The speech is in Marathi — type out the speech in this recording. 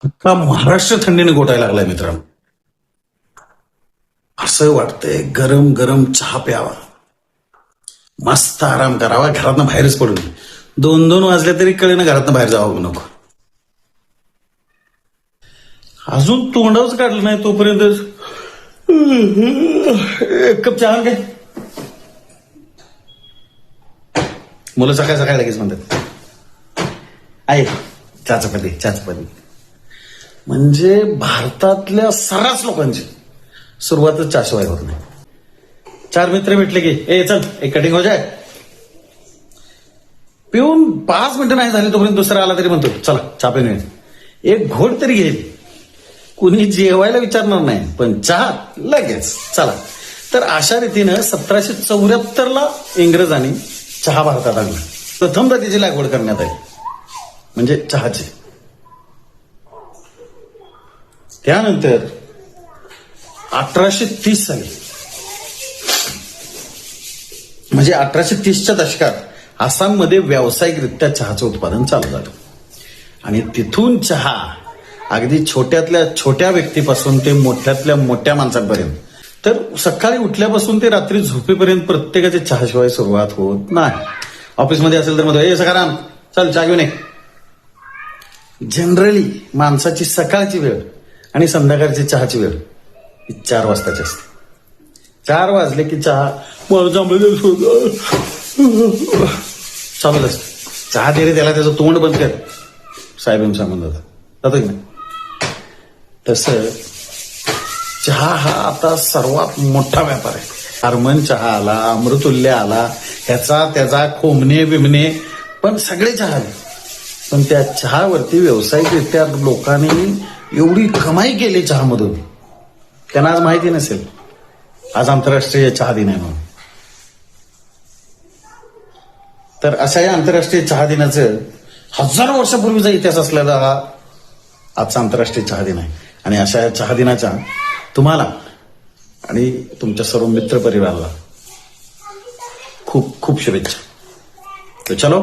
अख्खा महाराष्ट्र थंडीने गोठायला लागलाय मित्रांनो. असं वाटतंय गरम गरम चहा प्यावा, मस्त आराम करावा, घरातनं बाहेरच पडू नये. 2-2 वाजले तरी कळेना घरातनं बाहेर जावं नको. अजून तोंडावच काढलं नाही तोपर्यंत एक कप चहा काय. मुलं सकाळी सकाळी लगेच म्हणतात आहे चहा चपाती. म्हणजे भारतातल्या सर्रास लोकांची सुरुवातच चहाशिवाय होत नाही. 4 मित्र भेटले की ए चल एक कटिंग हो जाय. पिऊन 5 मिनिटं नाही झाली तोपर्यंत दुसरा आला तरी म्हणतो चला चहा पिऊन ये. एक घोट तरी घेईल. कुणी जेवायला विचारणार नाही पण चहा लगेच चला. तर अशा रीतीनं 1774ला इंग्रजांनी चहा भारतात आणला. प्रथमदा त्याची लागवड करण्यात आली म्हणजे चहाची. त्यानंतर 1830 साली म्हणजे 1830च्या दशकात आसाममध्ये व्यावसायिकरित्या चहाचं उत्पादन चालू झालं. आणि तिथून चहा अगदी छोट्यातल्या छोट्या व्यक्तीपासून ते मोठ्यातल्या मोठ्या माणसांपर्यंत, तर सकाळी उठल्यापासून ते रात्री झोपेपर्यंत प्रत्येकाच्या चहाशिवाय सुरुवात होत नाही. ऑफिसमध्ये असेल तर म्हणतो ए सकाराम चल चहा घेऊन ये. जनरली माणसाची सकाळची वेळ आणि संध्याकाळची चहाची वेळ ही 4 वाजताची असते. 4 वाजले की चहा चालूच असते. चहा दे रे त्याला, त्याचं तोंड बंद कर साहेब सांगून जातो की नाही. तसं चहा हा आता सर्वात मोठा व्यापार आहे. हार्मन चहा आला, अमृतुल्य आला, ह्याचा त्याचा खोमणे बिमणे, पण सगळे चहा आले. पण त्या चहावरती व्यावसायिकरित्या लोकांनी एवढी कमाई केली चहामधून, त्यांना आज माहिती नसेल आज आंतरराष्ट्रीय चहा दिन आहे म्हणून. तर अशा या आंतरराष्ट्रीय चहा दिनाचं हजारो वर्षापूर्वीचा इतिहास असलेला हा आजचा आंतरराष्ट्रीय चहा दिन आहे. आणि अशा या चहा दिनाच्या तुम्हाला आणि तुमच्या सर्व मित्र परिवाराला खूप खूप शुभेच्छा. तर चलो